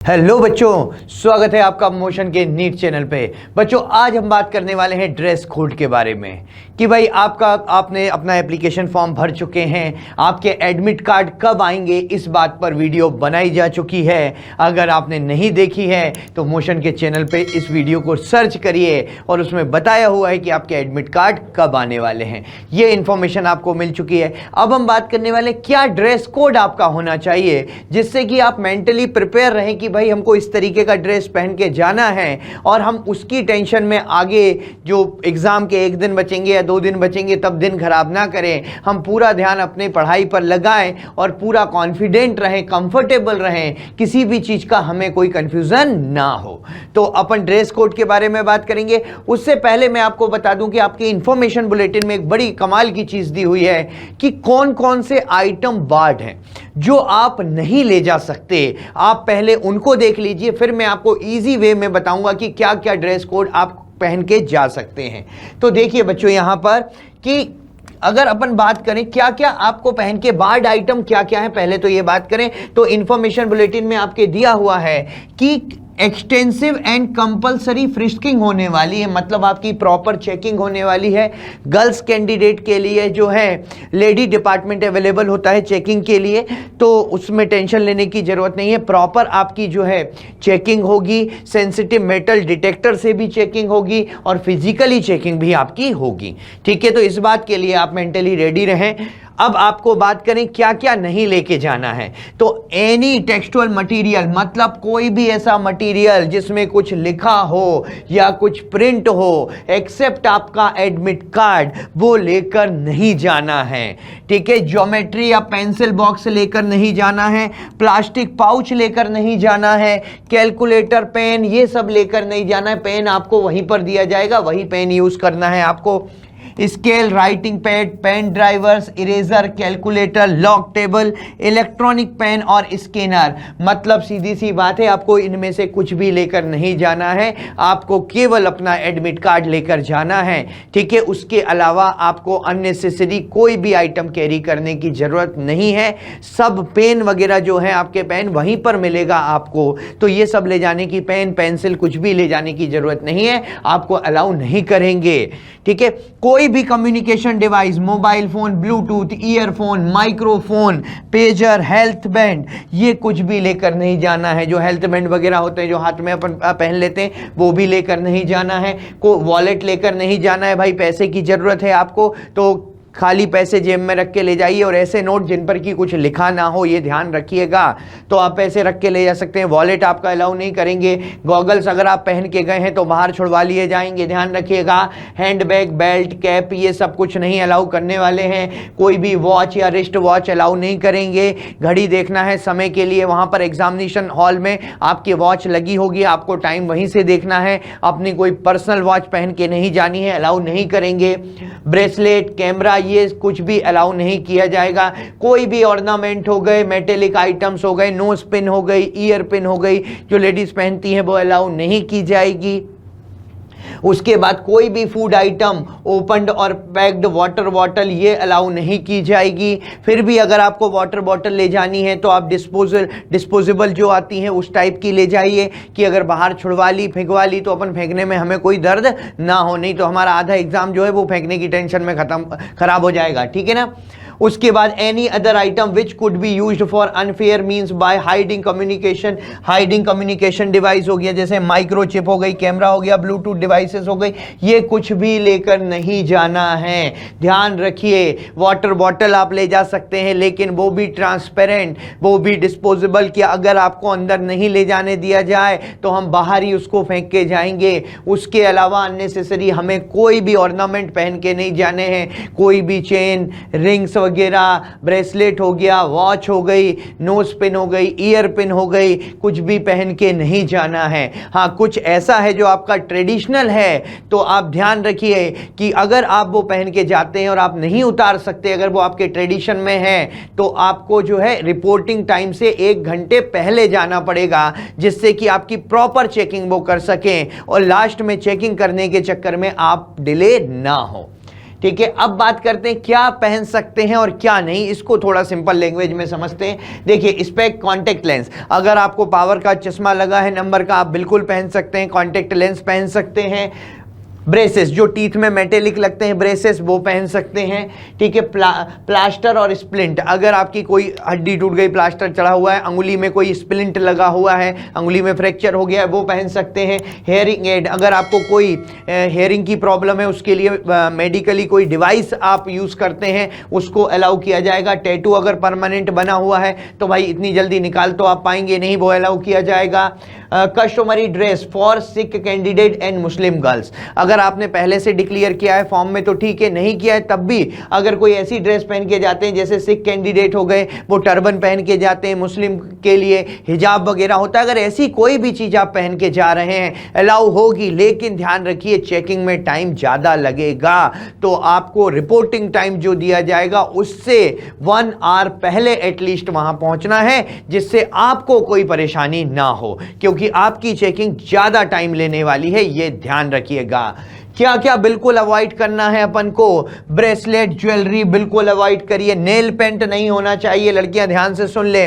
Hello बच्चों, स्वागत है आपका मोशन के नीट चैनल पे। बच्चों, आज हम बात करने वाले हैं ड्रेस कोड के बारे में कि भाई आपने अपना एप्लीकेशन फॉर्म भर चुके हैं, आपके एडमिट कार्ड कब आएंगे, इस बात पर वीडियो बनाई जा चुकी है। अगर आपने नहीं देखी है तो मोशन के चैनल पे इस वीडियो को सर्च करिए और उसमें बताया हुआ है कि आपके एडमिट कार्ड कब आने वाले हैं। ये इन्फॉर्मेशन आपको मिल चुकी है। अब हम बात करने वाले क्या ड्रेस कोड आपका होना चाहिए जिससे कि आप मेंटली प्रिपेयर रहें कि भाई हमको इस तरीके का ड्रेस पहन के जाना है और हम उसकी टेंशन में आगे जो एग्जाम के एक दिन बचेंगे या 2 दिन बचेंगे तब दिन खराब ना करें। हम पूरा ध्यान अपने पढ़ाई पर लगाएं और पूरा कॉन्फिडेंट रहें, कंफर्टेबल रहें, किसी भी चीज का हमें कोई कंफ्यूजन ना हो। तो अपन ड्रेस कोड के बारे में बात करेंगे। उससे पहले मैं आपको बता दूं कि आपके इंफॉर्मेशन बुलेटिन में एक बड़ी कमाल की चीज दी हुई है कि कौन कौन से आइटम बार्ड हैं जो आप नहीं ले जा सकते। आप पहले उनको देख लीजिए, फिर मैं आपको इजी वे में बताऊंगा कि क्या क्या ड्रेस कोड आप पहन के जा सकते हैं। तो देखिए बच्चों, यहां पर कि अगर अपन बात करें क्या क्या आपको पहन के बार्ड आइटम क्या क्या है, पहले तो ये बात करें तो इंफॉर्मेशन बुलेटिन में आपके दिया हुआ है कि एक्सटेंसिव एंड कंपलसरी फ्रिस्किंग होने वाली है, मतलब आपकी प्रॉपर चेकिंग होने वाली है। गर्ल्स कैंडिडेट के लिए जो है लेडी डिपार्टमेंट अवेलेबल होता है चेकिंग के लिए, तो उसमें टेंशन लेने की जरूरत नहीं है। प्रॉपर आपकी जो है चेकिंग होगी, सेंसिटिव मेटल डिटेक्टर से भी चेकिंग होगी और फिजिकली चेकिंग भी आपकी होगी। ठीक है, तो इस बात के लिए आप मेंटली रेडी रहें। अब आपको बात करें क्या क्या नहीं लेके जाना है, तो एनी टेक्सचुअल मटेरियल, मतलब कोई भी ऐसा मटेरियल जिसमें कुछ लिखा हो या कुछ प्रिंट हो, एक्सेप्ट आपका एडमिट कार्ड, वो लेकर नहीं जाना है। ठीक है, ज्योमेट्री या पेंसिल बॉक्स लेकर नहीं जाना है, प्लास्टिक पाउच लेकर नहीं जाना है, कैलकुलेटर, पेन, ये सब लेकर नहीं जाना है। पेन आपको वहीं पर दिया जाएगा, वही पेन यूज करना है आपको। Scale, writing pad, pen drivers, eraser, calculator, lock table, electronic pen और स्कैनर, मतलब सीधी सी बात है आपको इनमें से कुछ भी लेकर नहीं जाना है, आपको केवल अपना एडमिट कार्ड लेकर जाना है। ठीक है, उसके अलावा आपको अननेसेसरी कोई भी आइटम कैरी करने की जरूरत नहीं है। सब पेन वगैरह जो है आपके पेन वहीं पर मिलेगा आपको, तो ये सब ले जाने की, पेन पेंसिल कुछ भी ले जाने की जरूरत नहीं है, आपको अलाउ नहीं करेंगे। ठीक है, कोई भी communication device, mobile phone, Bluetooth, earphone, microphone, pager, health band, ये कुछ भी लेकर नहीं जाना है। जो हेल्थ बैंड वगैरह होते हैं जो हाथ में अपन पहन लेते हैं, वो भी लेकर नहीं जाना है। को वॉलेट लेकर नहीं जाना है, भाई पैसे की जरूरत है आपको तो खाली पैसे जेब में रख के ले जाइए और ऐसे नोट जिन पर कि कुछ लिखा ना हो, ये ध्यान रखिएगा, तो आप पैसे रख के ले जा सकते हैं। वॉलेट आपका अलाउ नहीं करेंगे। गॉगल्स अगर आप पहन के गए हैं तो बाहर छुड़वा लिए जाएंगे, ध्यान रखिएगा। हैंडबैग, बेल्ट, कैप, ये सब कुछ नहीं अलाउ करने वाले हैं। कोई भी वॉच या रिस्ट वॉच अलाउ नहीं करेंगे। घड़ी देखना है समय के लिए, वहां पर एग्जामिनेशन हॉल में आपकी वॉच लगी होगी, आपको टाइम वहीं से देखना है। अपनी कोई पर्सनल वॉच पहन के नहीं जानी है, अलाउ नहीं करेंगे। ब्रेसलेट, कैमरा, ये कुछ भी अलाउ नहीं किया जाएगा। कोई भी ऑर्नामेंट हो गए, मेटेलिक आइटम्स हो गए, नोज पिन हो गई, ईयर पिन हो गई, जो लेडीज पहनती हैं वो अलाउ नहीं की जाएगी। उसके बाद कोई भी फूड आइटम, ओपन्ड और पैक्ड वाटर बॉटल, ये अलाउ नहीं की जाएगी। फिर भी अगर आपको वाटर बॉटल ले जानी है तो आप डिस्पोजेबल जो आती हैं उस टाइप की ले जाइए कि अगर बाहर छुड़वा ली, फेंकवा ली तो अपन फेंकने में हमें कोई दर्द ना हो, नहीं तो हमारा आधा एग्जाम जो है वो फेंकने की टेंशन में खराब हो जाएगा। ठीक है ना। उसके बाद any other item which could be used for unfair means by hiding communication device हो गया, जैसे माइक्रोचिप हो गई, कैमरा हो गया, ब्लूटूथ डिवाइसेस हो गई, ये कुछ भी लेकर नहीं जाना है। ध्यान रखिए, वाटर बॉटल आप ले जा सकते हैं लेकिन वो भी ट्रांसपेरेंट, वो भी डिस्पोजेबल, कि अगर आपको अंदर नहीं ले जाने दिया जाए तो हम बाहर ही उसको फेंक के जाएंगे। उसके अलावा अननेसेसरी हमें कोई भी ऑर्नामेंट पहन के नहीं जाने हैं, कोई भी चेन, रिंग्स वगैरह, ब्रेसलेट हो गया, वॉच हो गई, नोज पिन हो गई, ईयर पिन हो गई, कुछ भी पहन के नहीं जाना है। हाँ, कुछ ऐसा है जो आपका ट्रेडिशनल है तो आप ध्यान रखिए कि अगर आप वो पहन के जाते हैं और आप नहीं उतार सकते, अगर वो आपके ट्रेडिशन में है तो आपको जो है रिपोर्टिंग टाइम से 1 घंटे पहले जाना पड़ेगा, जिससे कि आपकी प्रॉपर चेकिंग वो कर सकें और लास्ट में चेकिंग करने के चक्कर में आप डिले ना हो। ठीक है, अब बात करते हैं क्या पहन सकते हैं और क्या नहीं, इसको थोड़ा सिंपल लैंग्वेज में समझते हैं। देखिए, इस पे कॉन्टेक्ट लेंस, अगर आपको पावर का चश्मा लगा है नंबर का, आप बिल्कुल पहन सकते हैं, कॉन्टेक्ट लेंस पहन सकते हैं। ब्रेसेस, जो टीथ में मेटेलिक लगते हैं ब्रेसेस, वो पहन सकते हैं। ठीक है, प्लास्टर और स्प्लिंट, अगर आपकी कोई हड्डी टूट गई, प्लास्टर चढ़ा हुआ है, अंगुली में कोई स्प्लिंट लगा हुआ है, अंगुली में फ्रैक्चर हो गया है, वो पहन सकते हैं। हेयरिंग एड, अगर आपको कोई हेयरिंग की प्रॉब्लम है, उसके लिए मेडिकली कोई डिवाइस आप यूज़ करते हैं, उसको अलाउ किया जाएगा। टैटू अगर परमानेंट बना हुआ है तो भाई इतनी जल्दी निकाल तो आप पाएंगे नहीं, वो अलाउ किया जाएगा। Customary dress for Sikh candidate and Muslim girls, अगर आपने पहले से डिक्लेयर किया है फॉर्म में तो ठीक है, नहीं किया है तब भी अगर कोई ऐसी ड्रेस पहन के जाते हैं, जैसे सिख कैंडिडेट हो गए वो टर्बन पहन के जाते हैं, मुस्लिम के लिए हिजाब वगैरह होता है, अगर ऐसी कोई भी चीज़ आप पहन के जा रहे हैं अलाउ होगी, लेकिन ध्यान रखिए चेकिंग में टाइम ज़्यादा लगेगा, तो आपको रिपोर्टिंग टाइम जो दिया जाएगा उससे 1 आवर पहले एटलीस्ट वहां पहुंचना है, जिससे आपको कोई परेशानी ना हो, क्योंकि आपकी चेकिंग ज्यादा टाइम लेने वाली है, ये ध्यान रखिएगा। क्या क्या बिल्कुल अवॉइड करना है अपन को, ब्रेसलेट ज्वेलरी बिल्कुल अवॉइड करिए, नेल पेंट नहीं होना चाहिए, लड़कियां ध्यान से सुन ले,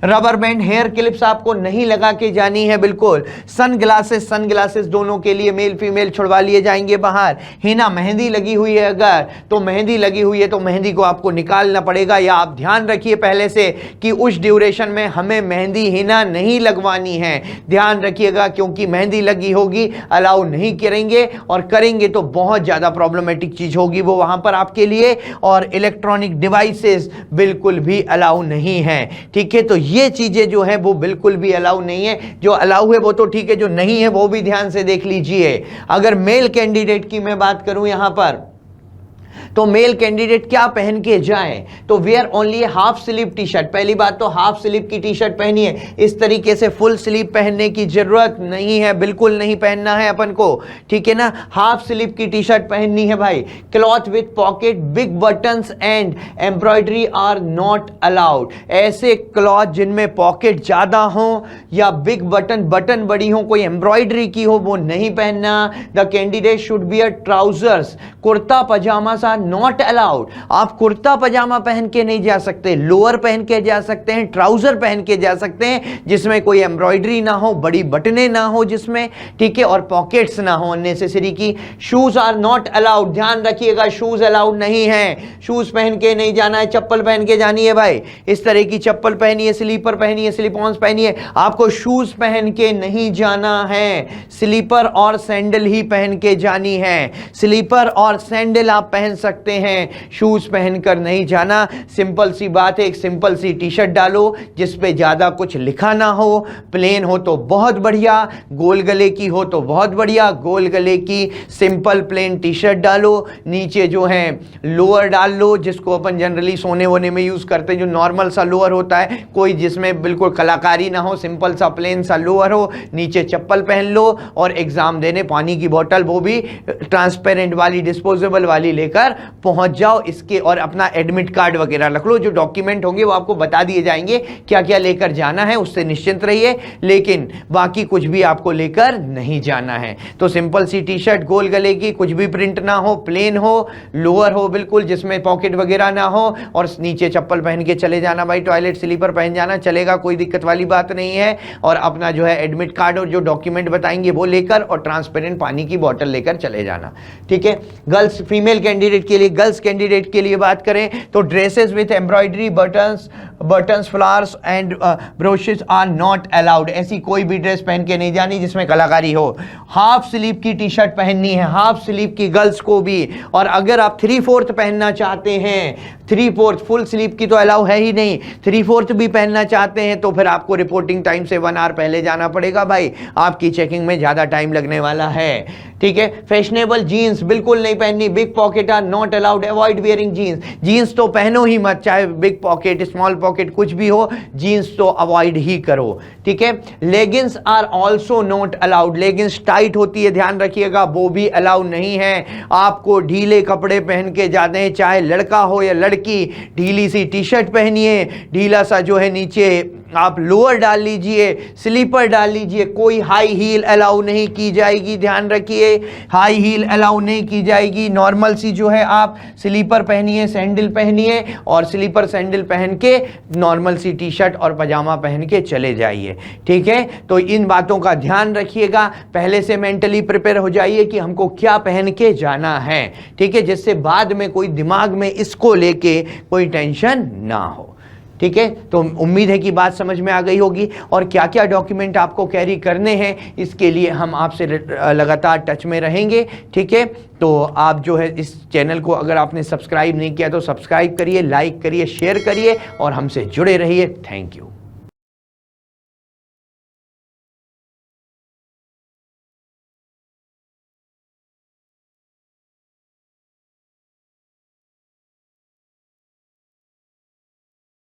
रबर बैंड हेयर क्लिप्स आपको नहीं लगा के जानी है बिल्कुल, सनग्लासेस दोनों के लिए मेल फीमेल छुड़वा लिए जाएंगे बाहर। हिना, मेहंदी लगी हुई है अगर तो मेहंदी लगी हुई है तो मेहंदी को आपको निकालना पड़ेगा, या आप ध्यान रखिए पहले से कि उस ड्यूरेशन में हमें मेहंदी हिना नहीं लगवानी है, ध्यान रखिएगा, क्योंकि मेहंदी लगी होगी अलाउ नहीं करेंगे, और करेंगे तो बहुत ज्यादा प्रॉब्लमेटिक चीज होगी वो वहां पर आपके लिए। और इलेक्ट्रॉनिक डिवाइसेस बिल्कुल भी अलाउ नहीं है। ठीक है, तो ये चीजें जो है वो बिल्कुल भी अलाउ नहीं है, जो अलाउ है वो तो ठीक है, जो नहीं है वो भी ध्यान से देख लीजिए। अगर मेल कैंडिडेट की मैं बात करूं यहां पर, तो मेल कैंडिडेट क्या पहन के जाएं, तो wear only half sleeve T shirt, पहली बात तो हाफ स्लीव की टी शर्ट पहनिए, इस तरीके से फुल स्लीव पहनने की जरूरत नहीं है, बिल्कुल नहीं पहनना है अपन को, ठीक है ना, हाफ स्लीव की टी शर्ट पहननी है भाई। Cloth with pocket, big buttons and embroidery are not allowed, ऐसे क्लॉथ जिनमें पॉकेट ज्यादा हो या बिग बटन बड़ी हो, कोई एम्ब्रॉयडरी की हो, वो नहीं पहनना। The candidate should bear trousers, kurta pyjama सा नॉट अलाउड, आप कुर्ता पजामा पहन के नहीं जा सकते, लोअर पहन के जा सकते हैं, ट्राउजर पहन के जा सकते हैं जिसमें कोई एम्ब्रॉयडरी ना हो, बड़ी बटने ना हो जिसमें, ठीक है, और पॉकेट्स ना हो अननेसेसरी की। शूज आर नॉट अलाउड, ध्यान रखिएगा शूज अलाउड नहीं है, शूज पहन के नहीं जाना है, चप्पल पहन के जानी है भाई, इस तरह की चप्पल पहनिए, स्लीपर पहनिए, स्लिप-ऑन्स पहनिए, आपको शूज पहन के नहीं जाना है, स्लीपर और सैंडल ही पहन के जानी है, स्लीपर और सैंडल आप पहन सकते हैं, शूज पहनकर नहीं जाना। सिंपल सी बात है, एक सिंपल सी टी शर्ट डालो जिस पे ज्यादा कुछ लिखा ना हो, प्लेन हो तो बहुत बढ़िया, गोल गले की हो तो बहुत बढ़िया, गोल गले की सिंपल प्लेन टी शर्ट डालो, नीचे जो है लोअर डाल लो, जिसको अपन जनरली सोने वोने में यूज करते हैं, जो नॉर्मल सा लोअर होता है, कोई जिसमें बिल्कुल कलाकारी ना हो, सिंपल सा प्लेन सा लोअर हो, नीचे चप्पल पहन लो, और एग्जाम देने पानी की बोतल वो भी ट्रांसपेरेंट वाली, डिस्पोजेबल वाली लेकर पहुंच जाओ। इसके और अपना एडमिट कार्ड वगैरह रख लो, जो डॉक्यूमेंट होंगे वो आपको बता दिए जाएंगे क्या क्या लेकर जाना है, उससे निश्चिंत रहिए, लेकिन बाकी कुछ भी आपको लेकर नहीं जाना है। तो सिंपल सी टी शर्ट, गोल गले की, कुछ भी प्रिंट ना हो, प्लेन हो, लोअर हो बिल्कुल जिसमें पॉकेट वगैरह ना हो, और नीचे चप्पल पहन के चले जाना भाई, टॉयलेट स्लीपर पहन जाना चलेगा, कोई दिक्कत वाली बात नहीं है। और अपना जो है एडमिट कार्ड और जो डॉक्यूमेंट बताएंगे वो लेकर, और ट्रांसपेरेंट पानी की बोतल लेकर चले जाना, ठीक है। गर्ल्स, फीमेल कैंडिडेट के लिए, गर्ल्स कैंडिडेट के लिए बात करें तो dresses with embroidery, buttons, flowers and brooches are not allowed, ऐसी कोई भी ड्रेस पहन के नहीं जानी जिसमें कलाकारी हो। हाफ स्लीव की टी शर्ट पहननी है, हाफ स्लीव की गर्ल्स को भी, और अगर आप 3/4 पहनना चाहते हैं, 3/4, फुल स्लीव की तो अलाउ है ही नहीं, 3/4 भी पहनना चाहते हैं तो फिर आपको रिपोर्टिंग टाइम से 1 आवर पहले जाना पड़ेगा भाई, आपकी चेकिंग में ज्यादा टाइम लगने वाला है, ठीक है। फैशनेबल जीन्स बिल्कुल नहीं पहननी, big pocket are not allowed, avoid wearing jeans, jeans तो पहनो ही मत, चाहे बिग पॉकेट स्मॉल पॉकेट कुछ भी हो, जीन्स तो अवॉइड ही करो, ठीक है। Leggings are also not allowed, leggings tight होती है, ध्यान रखिएगा, वो भी अलाउ नहीं है, आपको ढीले कपड़े पहन के जाते हैं, चाहे लड़का हो या लड़की, ढीली सी टी शर्ट पहनिए, ढीला सा जो है नीचे आप लोअर डाल लीजिए, स्लीपर डाल लीजिए, कोई हाई हील अलाउ नहीं की जाएगी, ध्यान रखिए, हाई हील अलाउ नहीं की जाएगी। नॉर्मल सी जो है आप स्लीपर पहनिए, सैंडल पहनिए और स्लीपर सैंडल पहन के नॉर्मल सी टी शर्ट और पजामा पहन के चले जाइए, ठीक है। तो इन बातों का ध्यान रखिएगा, पहले से मेंटली प्रिपेयर हो जाइए कि हमको क्या पहन के जाना है, ठीक है, जिससे बाद में कोई दिमाग में इसको लेके कोई टेंशन ना हो, ठीक है। तो उम्मीद है कि बात समझ में आ गई होगी। और क्या क्या डॉक्यूमेंट आपको कैरी करने हैं इसके लिए हम आपसे लगातार टच में रहेंगे, ठीक है। तो आप जो है इस चैनल को अगर आपने सब्सक्राइब नहीं किया तो सब्सक्राइब करिए, लाइक करिए, शेयर करिए और हमसे जुड़े रहिए। Thank you.